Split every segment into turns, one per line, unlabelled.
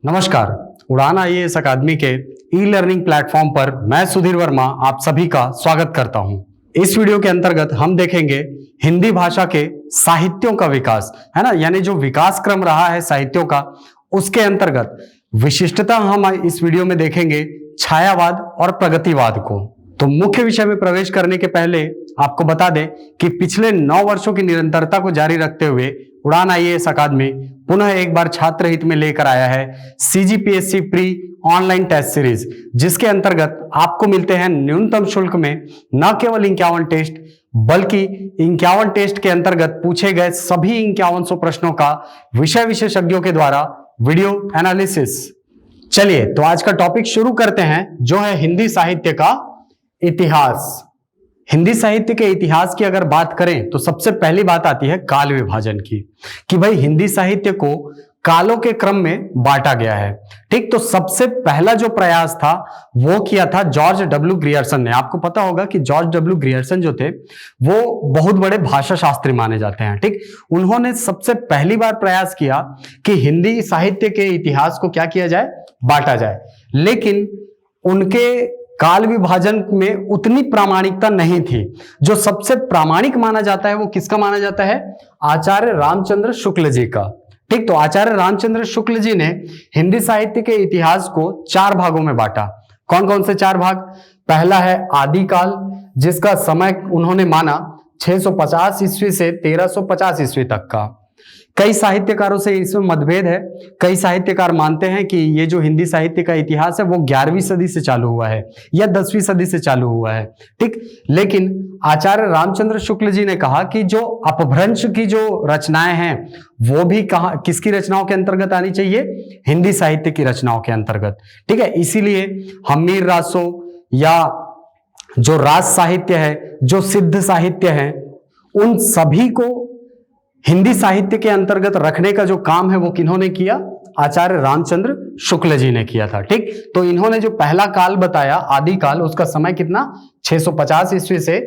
नमस्कार। उड़ान आईएएस अकादमी के ई लर्निंग प्लेटफॉर्म पर मैं सुधीर वर्मा आप सभी का स्वागत करता हूं। इस वीडियो के अंतर्गत हम देखेंगे हिंदी भाषा के साहित्यों का विकास, है ना, यानी जो विकास क्रम रहा है साहित्यों का, उसके अंतर्गत विशिष्टता हम इस वीडियो में देखेंगे छायावाद और प्रगतिवाद को। तो मुख्य विषय में प्रवेश करने के पहले आपको बता दें कि पिछले 9 वर्षों की निरंतरता को जारी रखते हुए उड़ान आईएएस अकादमी पुनः एक बार छात्र हित में लेकर आया है CGPSC pre online test series, जिसके अंतर्गत आपको मिलते हैं न्यूनतम शुल्क में न केवल 51 टेस्ट बल्कि 51 टेस्ट के अंतर्गत पूछे गए सभी 5100 प्रश्नों का विषय विशेषज्ञों के द्वारा वीडियो एनालिसिस। चलिए तो आज का टॉपिक शुरू करते हैं, जो है हिंदी साहित्य का इतिहास। हिंदी साहित्य के इतिहास की अगर बात करें तो सबसे पहली बात आती है काल विभाजन की, कि भाई हिंदी साहित्य को कालों के क्रम में बांटा गया है। ठीक, तो सबसे पहला जो प्रयास था वो किया था जॉर्ज डब्ल्यू ग्रियर्सन ने। आपको पता होगा कि जॉर्ज डब्ल्यू ग्रियर्सन जो थे वो बहुत बड़े भाषा शास्त्री माने जाते हैं। ठीक, उन्होंने सबसे पहली बार प्रयास किया कि हिंदी साहित्य के इतिहास को क्या किया जाए, बांटा जाए। लेकिन उनके काल विभाजन में उतनी प्रामाणिकता नहीं थी। जो सबसे प्रामाणिक माना जाता है वो किसका माना जाता है, आचार्य रामचंद्र शुक्ल जी का। ठीक, तो आचार्य रामचंद्र शुक्ल जी ने हिंदी साहित्य के इतिहास को 4 भागों में बांटा। कौन कौन से 4 भाग? पहला है आदिकाल, जिसका समय उन्होंने माना 650 ईस्वी से 1350 ईस्वी तक का। कई साहित्यकारों से इसमें मतभेद है। कई साहित्यकार मानते हैं कि ये जो हिंदी साहित्य का इतिहास है वो 11वीं सदी से चालू हुआ है या 10वीं सदी से चालू हुआ है। ठीक, लेकिन आचार्य रामचंद्र शुक्ल जी ने कहा कि जो अपभ्रंश की जो रचनाएं हैं वो भी किसकी रचनाओं के अंतर्गत आनी चाहिए, हिंदी साहित्य की रचनाओं के अंतर्गत। ठीक है, इसीलिए हमीर रासो या जो रास साहित्य है, जो सिद्ध साहित्य है, उन सभी को हिंदी साहित्य के अंतर्गत रखने का जो काम है वो किन्होंने किया, आचार्य रामचंद्र शुक्ल जी ने किया था। ठीक, तो इन्होंने जो पहला काल बताया आदिकाल, उसका समय कितना, 650 ईस्वी से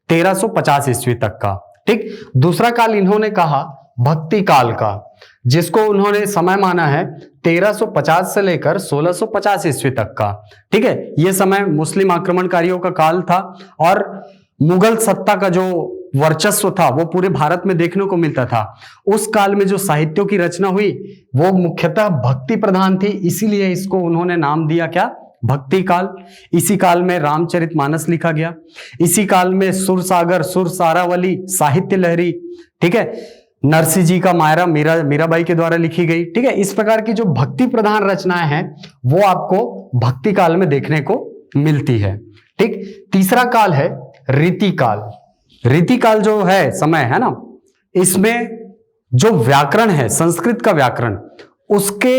1350 ईस्वी तक का। ठीक, दूसरा काल इन्होंने कहा भक्ति काल का, जिसको उन्होंने समय माना है 1350 से लेकर 1650 ईस्वी तक का। ठीक है, यह समय मुस्लिम आक्रमणकारियों का काल था और मुगल सत्ता का जो वर्चस्व था वो पूरे भारत में देखने को मिलता था। उस काल में जो साहित्यों की रचना हुई वो मुख्यतः भक्ति प्रधान थी, इसीलिए इसको उन्होंने नाम दिया क्या, भक्ति काल। इसी काल में रामचरितमानस लिखा गया। इसी काल में सुरसागर, सुरसारावली साहित्य लहरी, ठीक है, नरसिंह जी का मायरा मीराबाई के द्वारा लिखी गई। ठीक है, इस प्रकार की जो भक्ति प्रधान रचनाएं हैं वो आपको भक्ति काल में देखने को मिलती है। ठीक, तीसरा काल है रीति काल। रीति काल जो है समय है ना, इसमें जो व्याकरण है, संस्कृत का व्याकरण, उसके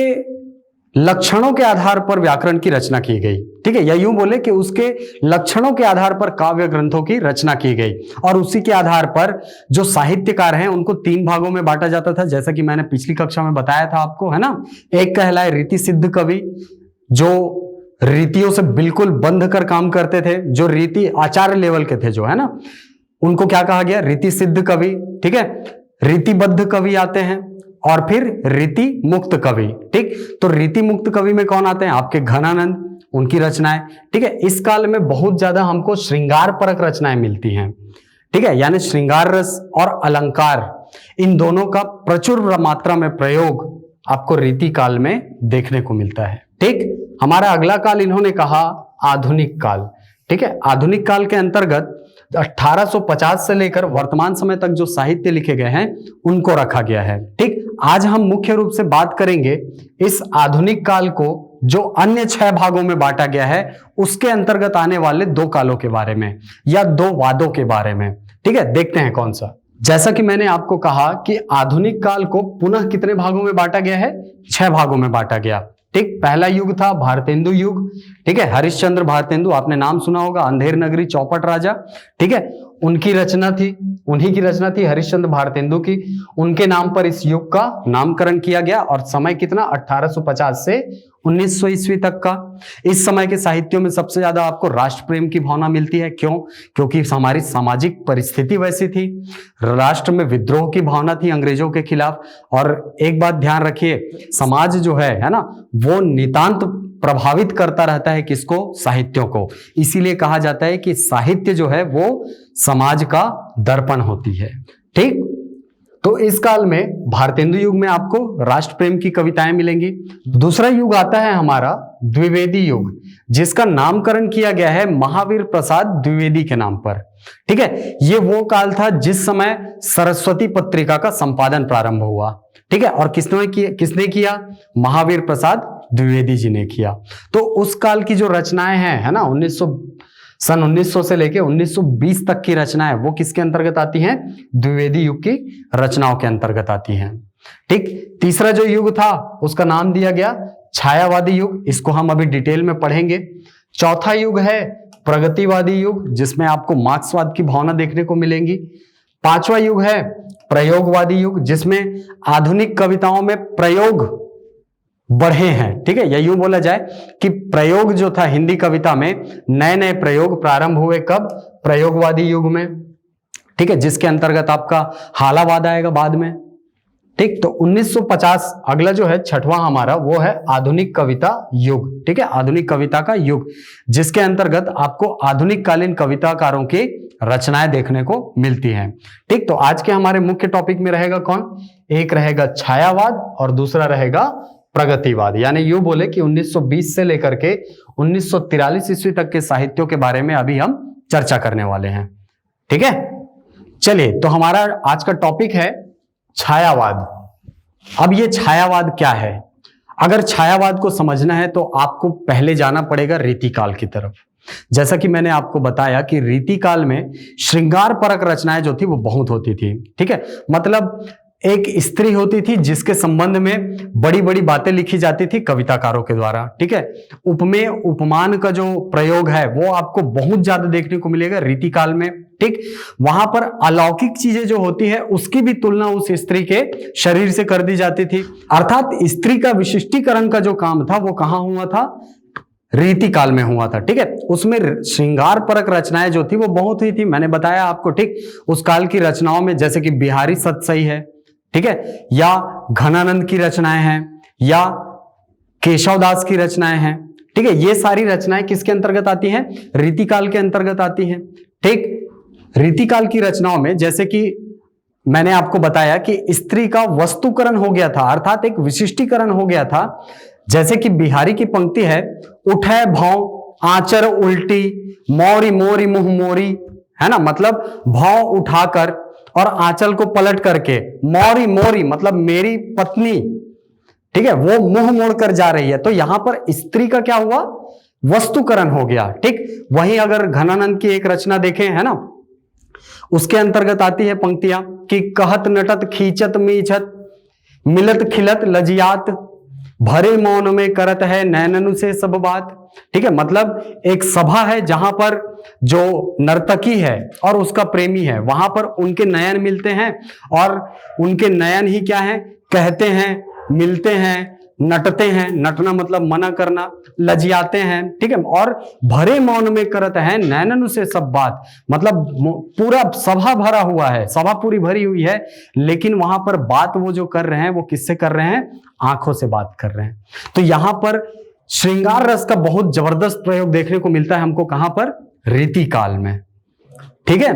लक्षणों के आधार पर व्याकरण की रचना की गई। ठीक है, या यूं बोले कि उसके लक्षणों के आधार पर काव्य ग्रंथों की रचना की गई और उसी के आधार पर जो साहित्यकार हैं उनको 3 भागों में बांटा जाता था, जैसा कि मैंने पिछली कक्षा में बताया था आपको, है ना। एक कहलाए रीति सिद्ध कवि, जो रीतियों से बिल्कुल बंध कर काम करते थे, जो रीति आचार्य लेवल के थे, जो है ना, उनको क्या कहा गया, रीति सिद्ध कवि। ठीक है, रीतिबद्ध कवि आते हैं और फिर रीति मुक्त कवि। ठीक, तो रीति मुक्त कवि में कौन आते हैं, आपके घनानंद, उनकी रचनाएं। ठीक है, इस काल में बहुत ज्यादा हमको श्रृंगार परक रचनाएं मिलती हैं। ठीक है, यानी श्रृंगार रस और अलंकार, इन दोनों का प्रचुर मात्रा में प्रयोग आपको रीति काल में देखने को मिलता है। ठीक, हमारा अगला काल इन्होंने कहा आधुनिक काल। ठीक है, आधुनिक काल के अंतर्गत 1850 से लेकर वर्तमान समय तक जो साहित्य लिखे गए हैं उनको रखा गया है। ठीक, आज हम मुख्य रूप से बात करेंगे इस आधुनिक काल को जो अन्य 6 भागों में बांटा गया है उसके अंतर्गत आने वाले 2 कालों के बारे में या 2 वादों के बारे में। ठीक है, देखते हैं कौन सा। जैसा कि मैंने आपको कहा कि आधुनिक काल को पुनः कितने भागों में बांटा गया है, 6 भागों में बांटा गया। ठीक, पहला युग था भारतेंदु युग। ठीक है, हरिश्चंद्र भारतेंदु, आपने नाम सुना होगा, अंधेर नगरी, चौपट राजा। ठीक है, उनकी रचना थी, उन्हीं की रचना थी, हरिश्चंद्र भारतेंदु की। उनके नाम पर इस युग का नामकरण किया गया और समय कितना 1850 से 1900 ईस्वी तक का। इस समय के साहित्यों में सबसे ज्यादा आपको राष्ट्र प्रेम की भावना मिलती है। क्यों? क्योंकि हमारी सामाजिक परिस्थिति वैसी थी, राष्ट्र में विद्रोह की भावना थी अंग्रेजों के खिलाफ। और एक बात ध्यान रखिए, समाज जो है ना, वो नितांत प्रभावित करता रहता है किसको? साहित्यों को। इसीलिए कहा जाता है कि साहित्य जो है वो समाज का दर्पण होती है। ठीक, तो इस काल में भारतेंदु युग में आपको राष्ट्र प्रेम की कविताएं मिलेंगी। दूसरा युग आता है हमारा द्विवेदी युग, जिसका नामकरण किया गया है महावीर प्रसाद द्विवेदी के नाम पर। ठीक है, ये वो काल था जिस समय सरस्वती पत्रिका का संपादन प्रारंभ हुआ। ठीक है, और किसने किया? महावीर प्रसाद द्विवेदी जी ने किया। तो उस काल की जो रचनाएं हैं, है ना, सन 1900 से लेके 1920 तक की रचनाएं, वो किसके अंतर्गत आती हैं? द्विवेदी युग की रचनाओं के अंतर्गत आती हैं। ठीक, तीसरा जो युग था उसका नाम दिया गया छायावादी युग, इसको हम अभी डिटेल में पढ़ेंगे। चौथा युग है प्रगतिवादी युग, जिसमें आपको मार्क्सवाद की भावना देखने को मिलेंगी। पांचवा युग है प्रयोगवादी युग, जिसमें आधुनिक कविताओं में प्रयोग बढ़े हैं। ठीक है, या यूं बोला जाए कि प्रयोग जो था हिंदी कविता में, नए नए प्रयोग प्रारंभ हुए कब? प्रयोगवादी युग में। ठीक है, जिसके अंतर्गत आपका हालावाद आएगा बाद में। ठीक, तो 1950 अगला जो है छठवां हमारा, वो है आधुनिक कविता युग। ठीक है, आधुनिक कविता का युग, जिसके अंतर्गत आपको आधुनिक कालीन कविताकारों की रचनाएं देखने को मिलती हैं। ठीक, तो आज के हमारे मुख्य टॉपिक में रहेगा कौन? एक रहेगा छायावाद और दूसरा रहेगा प्रगतिवाद। यानी यूं बोले कि 1920 से लेकर के 1943 ईस्वी तक के साहित्यों के बारे में अभी हम चर्चा करने वाले हैं। ठीक है, चलिए, तो हमारा आज का टॉपिक है छायावाद। अब ये छायावाद क्या है? अगर छायावाद को समझना है तो आपको पहले जाना पड़ेगा रीतिकाल की तरफ। जैसा कि मैंने आपको बताया कि रीतिकाल में श्रृंगार परक रचनाएं जो थी वो बहुत होती थी। ठीक है, मतलब एक स्त्री होती थी जिसके संबंध में बड़ी बड़ी बातें लिखी जाती थी कविताकारों के द्वारा। ठीक है, उपमेय उपमान का जो प्रयोग है वो आपको बहुत ज्यादा देखने को मिलेगा रीतिकाल में। ठीक, वहां पर अलौकिक चीजें जो होती है उसकी भी तुलना उस स्त्री के शरीर से कर दी जाती थी। अर्थात स्त्री का विशिष्टीकरण का जो काम था वो कहां हुआ था? रीतिकाल में हुआ था। ठीक है, उसमें श्रृंगार परक रचनाएं जो थी वो बहुत हुई थी, मैंने बताया आपको। ठीक, उस काल की रचनाओं में जैसे कि बिहारी सतसई है, ठीक है, या घनानंद की रचनाएं हैं, या केशवदास की रचनाएं हैं। ठीक है, ये सारी रचनाएं किसके अंतर्गत आती हैं? रीतिकाल के अंतर्गत आती हैं। ठीक, रीतिकाल की रचनाओं में जैसे कि मैंने आपको बताया कि स्त्री का वस्तुकरण हो गया था, अर्थात एक विशिष्टीकरण हो गया था। जैसे कि बिहारी की पंक्ति है, उठे भौं आंचर उल्टी, मोरी मोरी मुंह मोरी, है ना, मतलब भौं उठाकर और आंचल को पलट करके, मोरी मोरी मतलब मेरी पत्नी, ठीक है, वो मुंह मोड़कर जा रही है। तो यहां पर स्त्री का क्या हुआ? वस्तुकरण हो गया। ठीक, वहीं अगर घनानंद की एक रचना देखें, है ना, उसके अंतर्गत आती है पंक्तियां कि कहत नटत खींचत मीछत, मिलत खिलत लजियात, भरे मौन में करत है नैननु से सब बात। ठीक है, मतलब एक सभा है जहां पर जो नर्तकी है और उसका प्रेमी है, वहां पर उनके नयन मिलते हैं और उनके नयन ही क्या है? कहते हैं, मिलते हैं, नटते हैं, नटना मतलब मना करना, लजियाते हैं। ठीक है, और भरे मौन में करत है नैननु से सब बात, मतलब पूरा सभा भरा हुआ है, सभा पूरी भरी हुई है, लेकिन वहां पर बात वो जो कर रहे हैं वो किससे कर रहे हैं? आंखों से बात कर रहे हैं। तो यहां पर श्रृंगार रस का बहुत जबरदस्त प्रयोग देखने को मिलता है हमको, कहां पर? रीतिकाल में। ठीक है,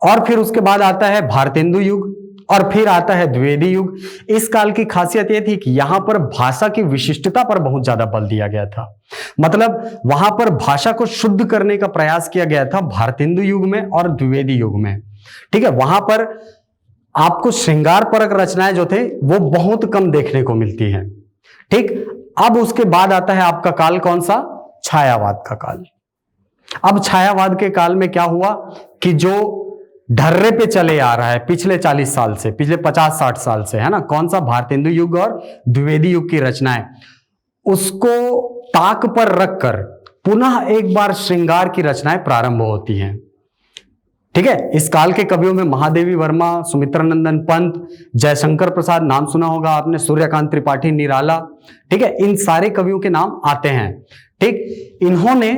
और फिर उसके बाद आता है भारतेंदु युग और फिर आता है द्विवेदी युग। इस काल की खासियत यह थी कि यहां पर भाषा की विशिष्टता पर बहुत ज्यादा बल दिया गया था, मतलब वहां पर भाषा को शुद्ध करने का प्रयास किया गया था भारतेंदु युग में और द्विवेदी युग में। ठीक है, वहां पर आपको श्रृंगार परक रचनाएं जो थे वो बहुत कम देखने को मिलती हैं। ठीक, अब उसके बाद आता है आपका काल कौन सा? छायावाद का काल। अब छायावाद के काल में क्या हुआ कि जो ढर्रे पे चले आ रहा है पिछले 40 साल से, पिछले 50-60 साल से, है ना, कौन सा? भारतेंदु युग और द्विवेदी युग की रचनाएं, उसको ताक पर रखकर पुनः एक बार श्रृंगार की रचनाएं प्रारंभ होती हैं। ठीक है। इस काल के कवियों में महादेवी वर्मा, सुमित्रानंदन पंत, जयशंकर प्रसाद, नाम सुना होगा आपने, सूर्यकांत त्रिपाठी निराला, ठीक है, इन सारे कवियों के नाम आते हैं। ठीक, इन्होंने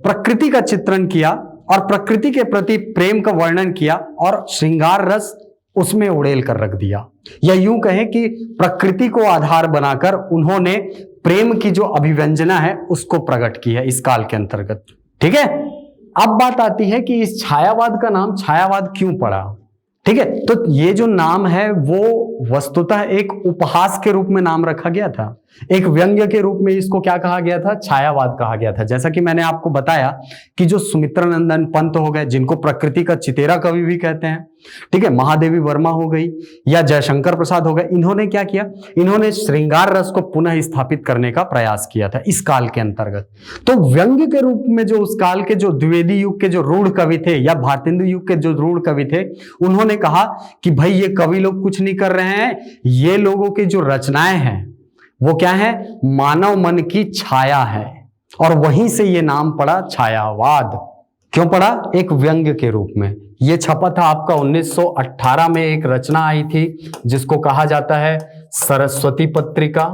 प्रकृति का चित्रण किया और प्रकृति के प्रति प्रेम का वर्णन किया और श्रृंगार रस उसमें उड़ेल कर रख दिया, या यूं कहें कि प्रकृति को आधार बनाकर उन्होंने प्रेम की जो अभिव्यंजना है उसको प्रकट की है इस काल के अंतर्गत। ठीक है, अब बात आती है कि इस छायावाद का नाम छायावाद क्यों पड़ा। ठीक है, तो ये जो नाम है वो वस्तुतः एक उपहास के रूप में नाम रखा गया था, एक व्यंग्य के रूप में इसको क्या कहा गया था, छायावाद कहा गया था। जैसा कि मैंने आपको बताया कि जो सुमित्रानंदन पंत हो गए, जिनको प्रकृति का चितेरा कवि भी कहते हैं, ठीक है, महादेवी वर्मा हो गई या जयशंकर प्रसाद हो गए, इन्होंने क्या किया, इन्होंने श्रृंगार रस को पुनः स्थापित करने का प्रयास किया था इस काल के अंतर्गत। तो व्यंग्य के रूप में जो उस काल के जो द्विवेदी युग के जो रूढ़ कवि थे या भारतेंदु युग के जो रूढ़ कवि थे, उन्होंने कहा कि भाई ये कवि लोग कुछ नहीं कर रहे हैं, ये लोगों की जो रचनाएं हैं वो क्या है, मानव मन की छाया है, और वहीं से ये नाम पड़ा छायावाद। क्यों पड़ा, एक व्यंग्य के रूप में। ये छपा था आपका 1918 में, एक रचना आई थी जिसको कहा जाता है सरस्वती पत्रिका।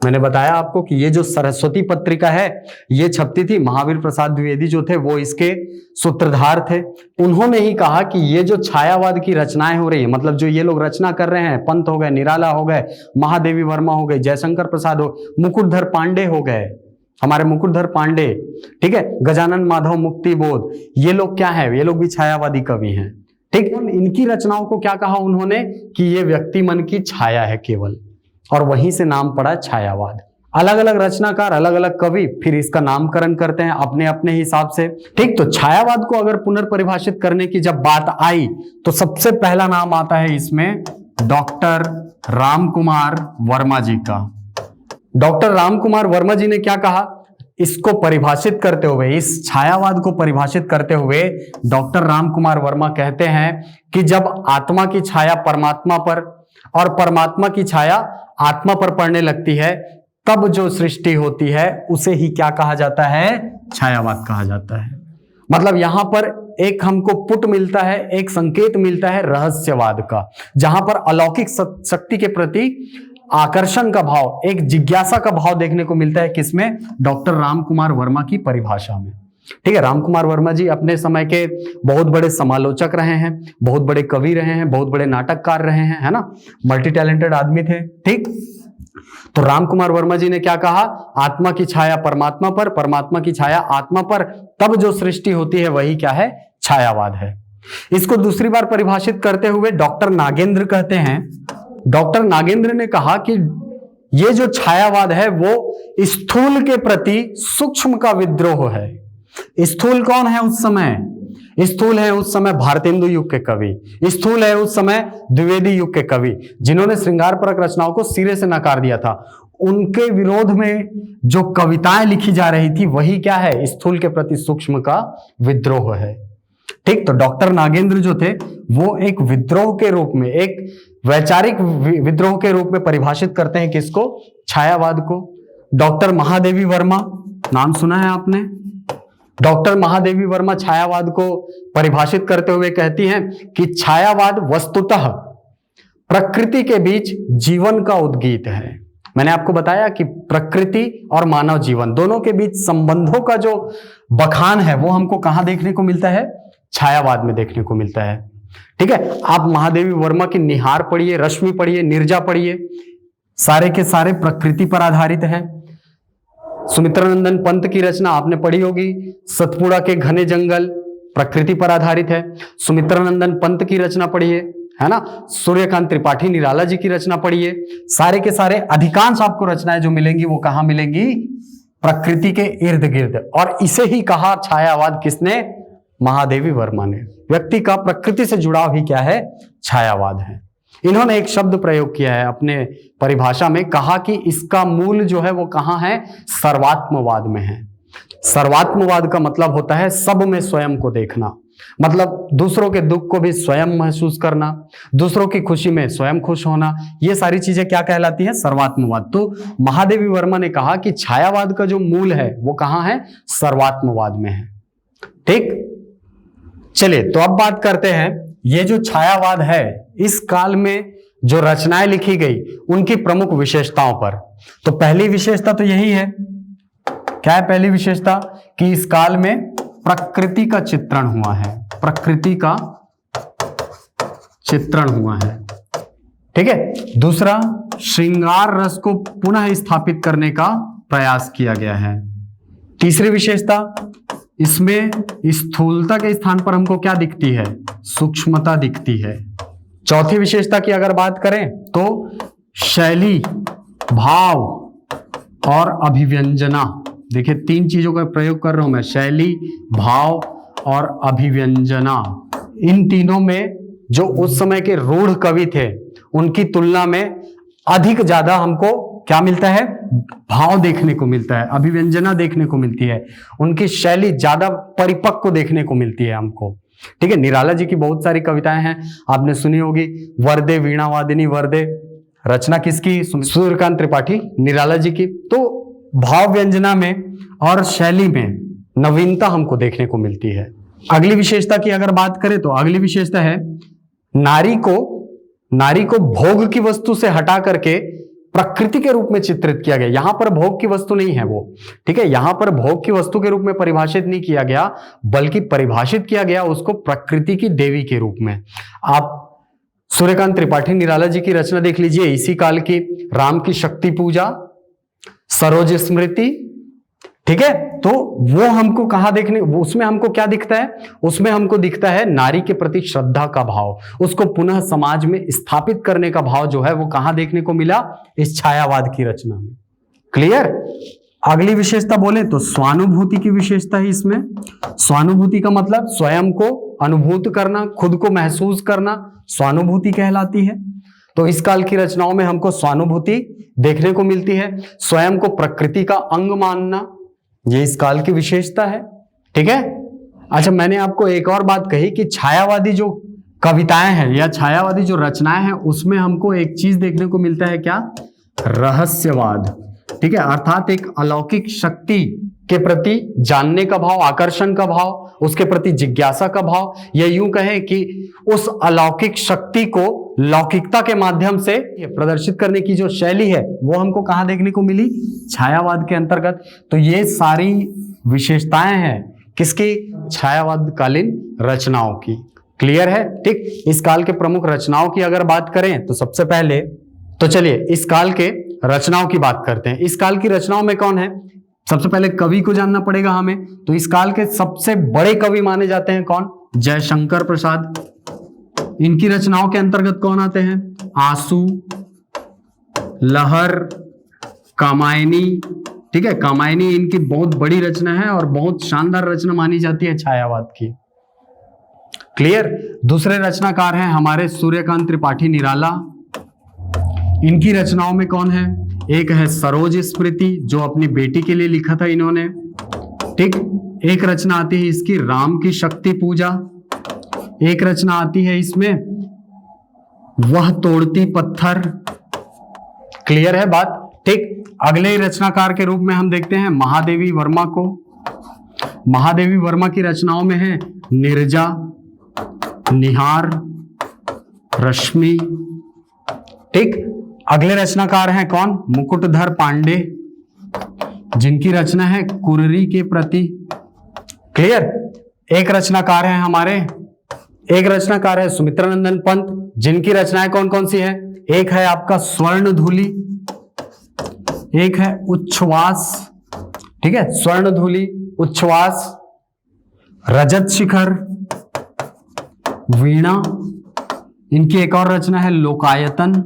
मैंने बताया आपको कि ये जो सरस्वती पत्रिका है ये छपती थी, महावीर प्रसाद द्विवेदी जो थे वो इसके सूत्रधार थे। उन्होंने ही कहा कि ये जो छायावाद की रचनाएं हो रही है, मतलब जो ये लोग रचना कर रहे हैं, पंत हो गए, निराला हो गए, महादेवी वर्मा हो गए, जयशंकर प्रसाद हो, मुकुटधर पांडे हो गए, हमारे मुकुटधर पांडे, ठीक है, गजानन माधव मुक्तिबोध, ये लोग क्या है, ये लोग भी छायावादी कवि हैं। ठीक, इनकी रचनाओं को क्या कहा उन्होंने कि ये व्यक्ति मन की छाया है केवल, और वहीं से नाम पड़ा छायावाद। अलग अलग रचनाकार, अलग अलग कवि फिर इसका नामकरण करते हैं अपने अपने हिसाब से। ठीक, तो छायावाद को अगर पुनर्परिभाषित करने की जब बात आई तो सबसे पहला नाम आता है इसमें डॉक्टर रामकुमार वर्मा जी का। डॉक्टर रामकुमार वर्मा जी ने क्या कहा, इसको परिभाषित करते हुए, इस छायावाद को परिभाषित करते हुए डॉक्टर रामकुमार वर्मा कहते हैं कि जब आत्मा की छाया परमात्मा पर और परमात्मा की छाया आत्मा पर पड़ने लगती है, तब जो सृष्टि होती है उसे ही क्या कहा जाता है, छायावाद कहा जाता है। मतलब यहां पर एक हमको पुट मिलता है, एक संकेत मिलता है रहस्यवाद का, जहां पर अलौकिक शक्ति के प्रति आकर्षण का भाव, एक जिज्ञासा का भाव देखने को मिलता है किसमें, डॉक्टर रामकुमार वर्मा की परिभाषा में। ठीक है, रामकुमार वर्मा जी अपने समय के बहुत बड़े समालोचक रहे हैं, बहुत बड़े कवि रहे हैं, बहुत बड़े नाटककार रहे हैं, है ना, मल्टी टैलेंटेड आदमी थे। ठीक, तो रामकुमार वर्मा जी ने क्या कहा, आत्मा की छाया परमात्मा पर, परमात्मा की छाया आत्मा पर, तब जो सृष्टि होती है वही क्या है, छायावाद है। इसको दूसरी बार परिभाषित करते हुए डॉक्टर नागेंद्र कहते हैं, डॉक्टर नागेंद्र ने कहा कि ये जो छायावाद है वो स्थूल के प्रति सूक्ष्म का विद्रोह है। स्थूल कौन है उस समय, स्थूल है उस समय भारतेंदु युग के कवि, स्थूल है उस समय द्विवेदी युग के कवि, जिन्होंने श्रृंगारपरक रचनाओं को सिरे से नकार दिया था। उनके विरोध में जो कविताएं लिखी जा रही थी वही क्या है, स्थूल के प्रति सूक्ष्म का विद्रोह है। ठीक, तो डॉक्टर नागेंद्र जो थे वो एक विद्रोह के रूप में, एक वैचारिक विद्रोह के रूप में परिभाषित करते हैं किसको, छायावाद को। डॉक्टर महादेवी वर्मा, नाम सुना है आपने, डॉक्टर महादेवी वर्मा छायावाद को परिभाषित करते हुए कहती हैं कि छायावाद वस्तुतः प्रकृति के बीच जीवन का उद्गीत है। मैंने आपको बताया कि प्रकृति और मानव जीवन दोनों के बीच संबंधों का जो बखान है वो हमको कहां देखने को मिलता है, छायावाद में देखने को मिलता है। ठीक है, आप महादेवी वर्मा की निहार पढ़िए, रश्मि पढ़िए, निर्जा पढ़िए, सारे के सारे प्रकृति पर आधारित है। सुमित्रानंदन पंत की रचना आपने पढ़ी होगी, सतपुड़ा के घने जंगल, प्रकृति पर आधारित है। सुमित्रानंदन पंत की रचना पढ़िए, है ना, सूर्यकांत त्रिपाठी निराला जी की रचना पढ़िए, सारे के सारे अधिकांश आपको रचनाएं जो मिलेंगी वो कहां मिलेंगी, प्रकृति के इर्द गिर्द। और इसे ही कहा छायावाद किसने, महादेवी वर्मा ने। व्यक्ति का प्रकृति से जुड़ाव ही क्या है, छायावाद है। इन्होंने एक शब्द प्रयोग किया है अपने परिभाषा में, कहा कि इसका मूल जो है वो कहां है, सर्वात्मवाद में है। सर्वात्मवाद का मतलब होता है सब में स्वयं को देखना, मतलब दूसरों के दुख को भी स्वयं महसूस करना, दूसरों की खुशी में स्वयं खुश होना, ये सारी चीजें क्या कहलाती हैं, सर्वात्मवाद। तो महादेवी वर्मा ने कहा कि छायावाद का जो मूल है वो कहां है, सर्वात्मवाद में है। ठीक, चलिए तो अब बात करते हैं, ये जो छायावाद है इस काल में जो रचनाएं लिखी गई उनकी प्रमुख विशेषताओं पर। तो पहली विशेषता तो यही है, क्या है पहली विशेषता, कि इस काल में प्रकृति का चित्रण हुआ है, प्रकृति का चित्रण हुआ है। ठीक है। दूसरा, श्रृंगार रस को पुनः स्थापित करने का प्रयास किया गया है। तीसरी विशेषता, इसमें स्थूलता के स्थान पर हमको क्या दिखती है, सूक्ष्मता दिखती है। चौथी विशेषता की अगर बात करें तो शैली, भाव और अभिव्यंजना। देखिए 3 चीजों का प्रयोग कर रहा हूं मैं, शैली, भाव और अभिव्यंजना। इन तीनों में जो उस समय के रूढ़ कवि थे उनकी तुलना में अधिक ज्यादा हमको क्या मिलता है, भाव देखने को मिलता है, अभिव्यंजना देखने को मिलती है, उनकी शैली ज्यादा परिपक्व देखने को मिलती है हमको। ठीक है। निराला जी की बहुत सारी कविताएं हैं, आपने सुनी होगी, वरदे वीणावादिनी वरदे, रचना किसकी, सूर्यकांत त्रिपाठी, निराला जी की। तो भाव व्यंजना में और शैली में नवीनता हमको देखने को मिलती है। अगली विशेषता की अगर बात करें तो अगली विशेषता है, नारी को भोग की वस्तु से हटा करके प्रकृति के रूप में चित्रित किया गया। यहां पर भोग की वस्तु नहीं है वो, ठीक है, यहां पर भोग की वस्तु के रूप में परिभाषित नहीं किया गया, बल्कि परिभाषित किया गया उसको प्रकृति की देवी के रूप में। आप सूर्यकांत त्रिपाठी निराला जी की रचना देख लीजिए, इसी काल की, राम की शक्ति पूजा, सरोज स्मृति। ठीक है। तो वो हमको कहां देखने, उसमें हमको क्या दिखता है, उसमें हमको दिखता है नारी के प्रति श्रद्धा का भाव, उसको पुनः समाज में स्थापित करने का भाव जो है वो कहां देखने को मिला, इस छायावाद की रचना में। क्लियर। अगली विशेषता बोले तो स्वानुभूति की विशेषता है इसमें। स्वानुभूति का मतलब स्वयं को अनुभूत करना, खुद को महसूस करना, स्वानुभूति कहलाती है। तो इस काल की रचनाओं में हमको स्वानुभूति देखने को मिलती है, स्वयं को प्रकृति का अंग मानना, ये इस काल की विशेषता है। ठीक है। अच्छा, मैंने आपको एक और बात कही कि छायावादी जो कविताएं हैं या छायावादी जो रचनाएं हैं उसमें हमको एक चीज देखने को मिलता है, क्या, रहस्यवाद। ठीक है। अर्थात एक अलौकिक शक्ति के प्रति जानने का भाव, आकर्षण का भाव, उसके प्रति जिज्ञासा का भाव, या यूं कहें कि उस अलौकिक शक्ति को लौकिकता के माध्यम से प्रदर्शित करने की जो शैली है वो हमको कहां देखने को मिली, छायावाद के अंतर्गत। तो ये सारी विशेषताएं हैं किसकी, छायावाद कालीन रचनाओं की। क्लियर है। ठीक। इस काल के प्रमुख रचनाओं की अगर बात करें तो सबसे पहले तो चलिए इस काल के रचनाओं की बात करते हैं। इस काल की रचनाओं में कौन है, सबसे पहले कवि को जानना पड़ेगा हमें। तो इस काल के सबसे बड़े कवि माने जाते हैं कौन, जयशंकर प्रसाद। इनकी रचनाओं के अंतर्गत कौन आते हैं, आंसू, लहर, कामायनी। ठीक है। कामायनी इनकी बहुत बड़ी रचना है और बहुत शानदार रचना मानी जाती है छायावाद की। क्लियर। दूसरे रचनाकार हैं हमारे सूर्यकांत त्रिपाठी निराला। इनकी रचनाओं में कौन है, एक है सरोज स्मृति जो अपनी बेटी के लिए लिखा था इन्होंने। ठीक। एक रचना आती है इसकी राम की शक्ति पूजा। एक रचना आती है इसमें वह तोड़ती पत्थर। क्लियर है बात। ठीक। अगले रचनाकार के रूप में हम देखते हैं महादेवी वर्मा को। महादेवी वर्मा की रचनाओं में है निर्जा, निहार, रश्मि। ठीक। अगले रचनाकार हैं कौन, मुकुटधर पांडे, जिनकी रचना है कुर्री के प्रति। क्लियर। एक रचनाकार है हमारे, एक रचनाकार है सुमित्रानंदन पंत, जिनकी रचनाएं कौन कौन सी है, एक है आपका स्वर्णधूलि, एक है उच्छ्वास। ठीक है। स्वर्णधूलि, उच्छ्वास, रजत शिखर, वीणा। इनकी एक और रचना है लोकायतन।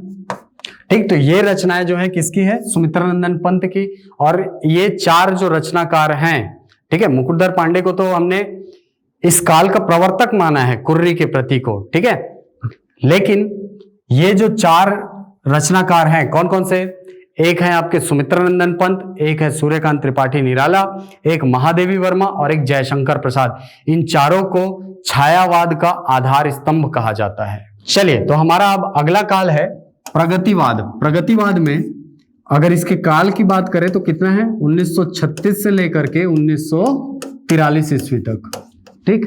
ठीक। तो ये रचनाएं जो है किसकी है, सुमित्रानंदन पंत की। और ये 4 जो रचनाकार हैं, ठीक है, मुकुटधर पांडे को तो हमने इस काल का प्रवर्तक माना है कुर्री के प्रति को। ठीक है। लेकिन ये जो 4 रचनाकार हैं कौन कौन से, एक है आपके सुमित्रानंदन पंत, एक है सूर्यकांत त्रिपाठी निराला, एक महादेवी वर्मा और एक जयशंकर प्रसाद। इन चारों को छायावाद का आधार स्तंभ कहा जाता है। चलिए तो हमारा अब अगला काल है प्रगतिवाद। प्रगतिवाद में अगर इसके काल की बात करें तो कितना है, 1936 से लेकर के 1943 ईस्वी तक। ठीक।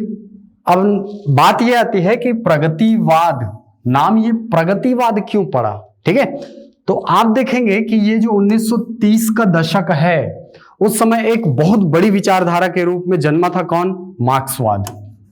अब बात यह आती है कि प्रगतिवाद, नाम ये प्रगतिवाद क्यों पड़ा, ठीक है। तो आप देखेंगे कि ये जो 1930 का दशक है, उस समय एक बहुत बड़ी विचारधारा के रूप में जन्मा था कौन? मार्क्सवाद,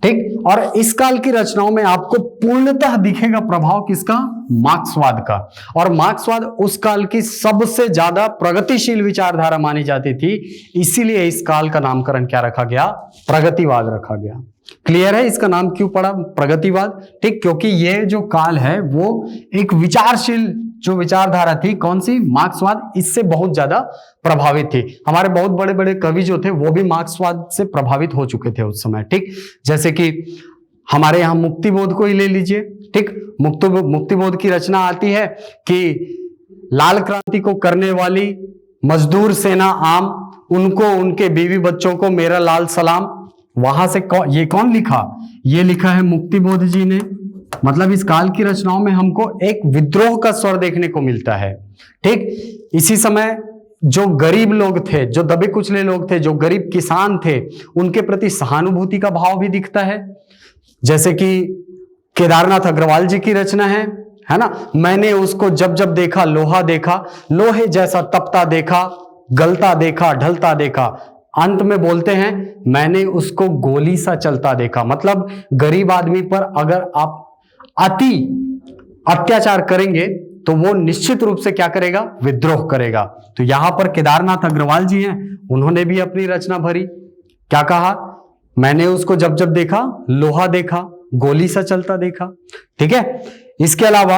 ठीक। और इस काल की रचनाओं में आपको पूर्णतः दिखेगा प्रभाव किसका? मार्क्सवाद का। और मार्क्सवाद उस काल की सबसे ज्यादा प्रगतिशील विचारधारा मानी जाती थी, इसीलिए इस काल का नामकरण क्या रखा गया? प्रगतिवाद रखा गया। क्लियर है इसका नाम क्यों पड़ा प्रगतिवाद? ठीक, क्योंकि ये जो काल है वो एक विचारशील जो विचारधारा थी, कौन सी? मार्क्सवाद, इससे बहुत ज्यादा प्रभावित थी। हमारे बहुत बड़े बड़े कवि जो थे वो भी मार्क्सवाद से प्रभावित हो चुके थे उस समय, ठीक। जैसे कि हमारे यहाँ मुक्तिबोध को ही ले लीजिए, ठीक। मुक्तिबोध की रचना आती है कि लाल क्रांति को करने वाली मजदूर सेना आम, उनको उनके बीवी बच्चों को मेरा लाल सलाम। वहां से ये कौन लिखा? ये लिखा है मुक्तिबोध जी ने। मतलब इस काल की रचनाओं में हमको एक विद्रोह का स्वर देखने को मिलता है, ठीक। इसी समय जो गरीब लोग थे, जो दबे कुचले लोग थे, जो गरीब किसान थे, उनके प्रति सहानुभूति का भाव भी दिखता है। जैसे कि केदारनाथ अग्रवाल जी की रचना है ना, मैंने उसको जब जब देखा लोहा देखा, लोहे जैसा तपता देखा, गलता देखा, ढलता देखा। अंत में बोलते हैं मैंने उसको गोली सा चलता देखा। मतलब गरीब आदमी पर अगर आप अति अत्याचार करेंगे तो वो निश्चित रूप से क्या करेगा? विद्रोह करेगा। तो यहां पर केदारनाथ अग्रवाल जी हैं, उन्होंने भी अपनी रचना भरी। क्या कहा? मैंने उसको जब जब देखा लोहा देखा, गोली सा चलता देखा, ठीक है। इसके अलावा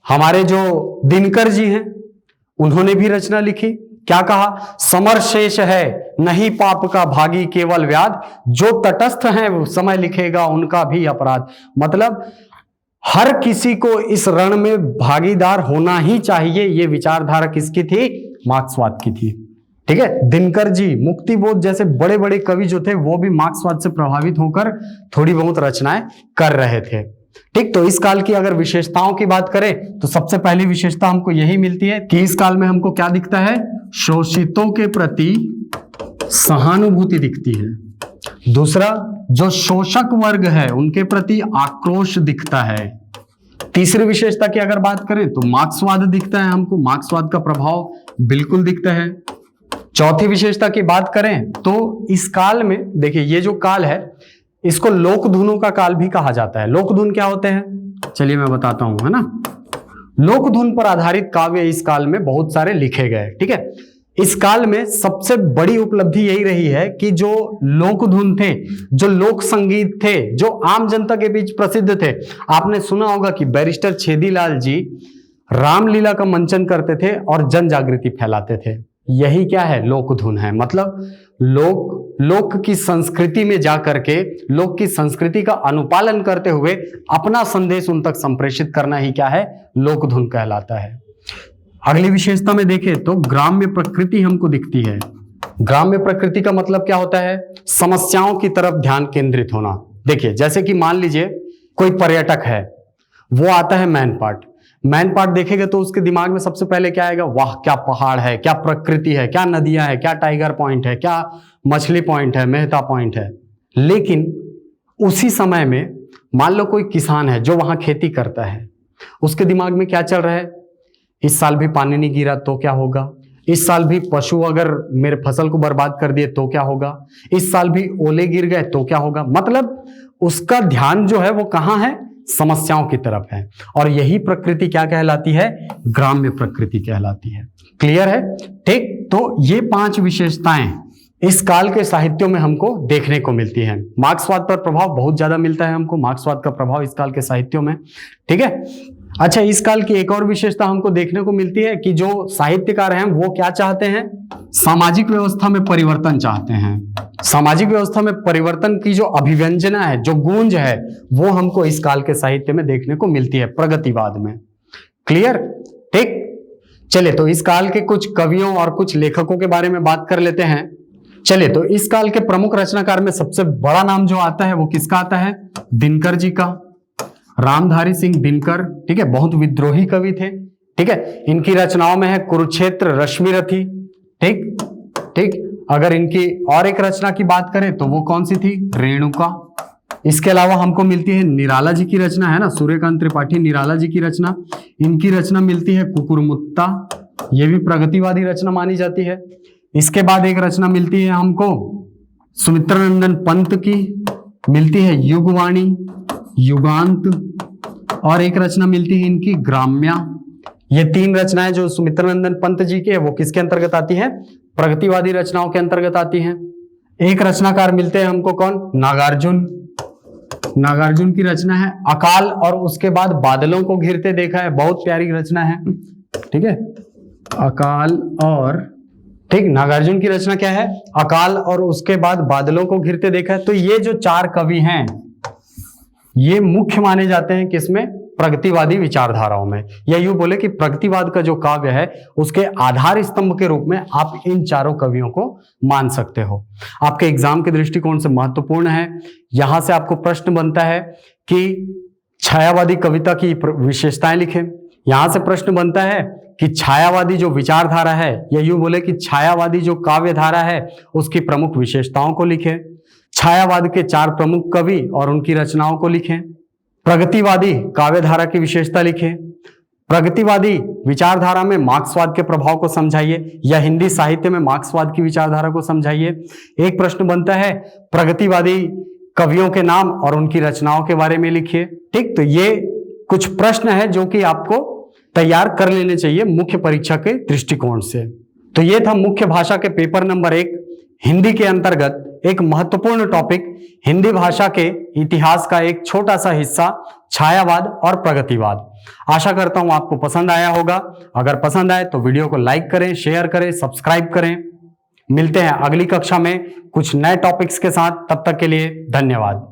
हमारे जो दिनकर जी हैं, उन्होंने भी रचना लिखी। क्या कहा? समर शेष है नहीं पाप का भागी केवल व्याध, जो तटस्थ हैं वो समय लिखेगा उनका भी अपराध। मतलब हर किसी को इस रण में भागीदार होना ही चाहिए। ये विचारधारा किसकी थी? मार्क्सवाद की थी, ठीक है। दिनकर जी, मुक्तिबोध जैसे बड़े बड़े कवि जो थे वो भी मार्क्सवाद से प्रभावित होकर थोड़ी बहुत रचनाएं कर रहे थे, ठीक। तो इस काल की अगर विशेषताओं की बात करें तो सबसे पहली विशेषता हमको यही मिलती है कि इस काल में हमको क्या दिखता है? शोषितों के प्रति सहानुभूति दिखती है। दूसरा, जो शोषक वर्ग है उनके प्रति आक्रोश दिखता है। तीसरी विशेषता की अगर बात करें तो मार्क्सवाद दिखता है हमको, मार्क्सवाद का प्रभाव बिल्कुल दिखता है। चौथी विशेषता की बात करें तो इस काल में देखिए, ये जो काल है इसको लोकधुनों का काल भी कहा जाता है। लोकधुन क्या होते हैं? चलिए मैं बताता हूं, है ना। लोकधुन पर आधारित काव्य इस काल में बहुत सारे लिखे गए, ठीक है। इस काल में सबसे बड़ी उपलब्धि यही रही है कि जो लोकधुन थे, जो लोक संगीत थे, जो आम जनता के बीच प्रसिद्ध थे। आपने सुना होगा कि बैरिस्टर छेदीलाल जी रामलीला का मंचन करते थे और जन जागृति फैलाते थे। यही क्या है? लोकधुन है। मतलब लोक की संस्कृति में जाकर के लोक की संस्कृति का अनुपालन करते हुए अपना संदेश उन तक संप्रेषित करना ही क्या है? लोकधुन कहलाता है। अगली विशेषता में देखें तो ग्राम्य प्रकृति हमको दिखती है। ग्राम्य प्रकृति का मतलब क्या होता है? समस्याओं की तरफ ध्यान केंद्रित होना। देखिए, जैसे कि मान लीजिए कोई पर्यटक है, वो आता है मैन पार्ट देखेगा तो उसके दिमाग में सबसे पहले क्या आएगा? वाह क्या पहाड़ है, क्या प्रकृति है, क्या नदियां है, क्या टाइगर पॉइंट है, क्या मछली पॉइंट है, मेहता पॉइंट है। लेकिन उसी समय में मान लो कोई किसान है जो वहां खेती करता है, उसके दिमाग में क्या चल रहा है? इस साल भी पानी नहीं गिरा तो क्या होगा? इस साल भी पशु अगर मेरे फसल को बर्बाद कर दिए तो क्या होगा? इस साल भी ओले गिर गए तो क्या होगा? मतलब उसका ध्यान जो है वो कहाँ है? समस्याओं की तरफ है। और यही प्रकृति क्या कहलाती है? ग्राम्य प्रकृति कहलाती है। क्लियर है? ठीक। तो ये 5 विशेषताएं इस काल के साहित्यों में हमको देखने को मिलती हैं। मार्क्सवाद पर प्रभाव बहुत ज्यादा मिलता है हमको, मार्क्सवाद का प्रभाव इस काल के साहित्यों में, ठीक है। अच्छा, इस काल की एक और विशेषता हमको देखने को मिलती है कि जो साहित्यकार हैं वो क्या चाहते हैं? सामाजिक व्यवस्था में परिवर्तन चाहते हैं। सामाजिक व्यवस्था में परिवर्तन की जो अभिव्यंजना है, जो गूंज है, वो हमको इस काल के साहित्य में देखने को मिलती है प्रगतिवाद में। क्लियर? ठीक। चलिए, तो इस काल के कुछ कवियों और कुछ लेखकों के बारे में बात कर लेते हैं। चलिए, तो इस काल के प्रमुख रचनाकार में सबसे बड़ा नाम जो आता है वो किसका आता है? दिनकर जी का। रामधारी सिंह दिनकर, ठीक है, बहुत विद्रोही कवि थे, ठीक है। इनकी रचनाओं में है कुरुक्षेत्र, रश्मिरथी, ठीक। अगर इनकी और एक रचना की बात करें तो वो कौन सी थी? रेणुका, इसके अलावा हमको मिलती है निराला जी की रचना, है ना, सूर्यकांत त्रिपाठी निराला जी की रचना। इनकी रचना मिलती है कुकुरमुत्ता, ये भी प्रगतिवादी रचना मानी जाती है। इसके बाद एक रचना मिलती है हमको सुमित्रानंदन पंत की, मिलती है युगवाणी, युगांत, और एक रचना मिलती है इनकी ग्राम्या। ये तीन रचनाएं जो सुमित्रानंदन पंत जी की है वो किसके अंतर्गत आती हैं? प्रगतिवादी रचनाओं के अंतर्गत आती हैं। एक रचनाकार मिलते हैं हमको, कौन? नागार्जुन। नागार्जुन की रचना है अकाल और उसके बाद बादलों को घिरते देखा है, बहुत प्यारी रचना है, ठीक है, अकाल और, ठीक, नागार्जुन की रचना क्या है? अकाल और उसके बाद बादलों को घिरते देखा है। तो ये जो चार कवि हैं ये मुख्य माने जाते हैं किसमें? प्रगतिवादी विचारधाराओं में, या यूं बोले कि प्रगतिवाद का जो काव्य है उसके आधार स्तंभ के रूप में आप इन चारों कवियों को मान सकते हो। आपके एग्जाम के दृष्टिकोण से महत्वपूर्ण है। यहां से आपको प्रश्न बनता है कि छायावादी कविता की विशेषताएं लिखें। यहां से प्रश्न बनता है कि छायावादी जो विचारधारा है, या यूं बोले कि छायावादी जो काव्य धारा है उसकी प्रमुख विशेषताओं को लिखें। छायावाद के चार प्रमुख कवि और उनकी रचनाओं को लिखें। प्रगतिवादी काव्यधारा की विशेषता लिखें। प्रगतिवादी विचारधारा में मार्क्सवाद के प्रभाव को समझाइए, या हिंदी साहित्य में मार्क्सवाद की विचारधारा को समझाइए। एक प्रश्न बनता है प्रगतिवादी कवियों के नाम और उनकी रचनाओं के बारे में लिखिए। ठीक, तो ये कुछ प्रश्न है जो कि आपको तैयार कर लेने चाहिए मुख्य परीक्षा के दृष्टिकोण से। तो ये था मुख्य भाषा के पेपर नंबर 1 हिंदी के अंतर्गत एक महत्वपूर्ण टॉपिक, हिंदी भाषा के इतिहास का एक छोटा सा हिस्सा, छायावाद और प्रगतिवाद। आशा करता हूं आपको पसंद आया होगा। अगर पसंद आए तो वीडियो को लाइक करें, शेयर करें, सब्सक्राइब करें। मिलते हैं अगली कक्षा में कुछ नए टॉपिक्स के साथ, तब तक के लिए धन्यवाद।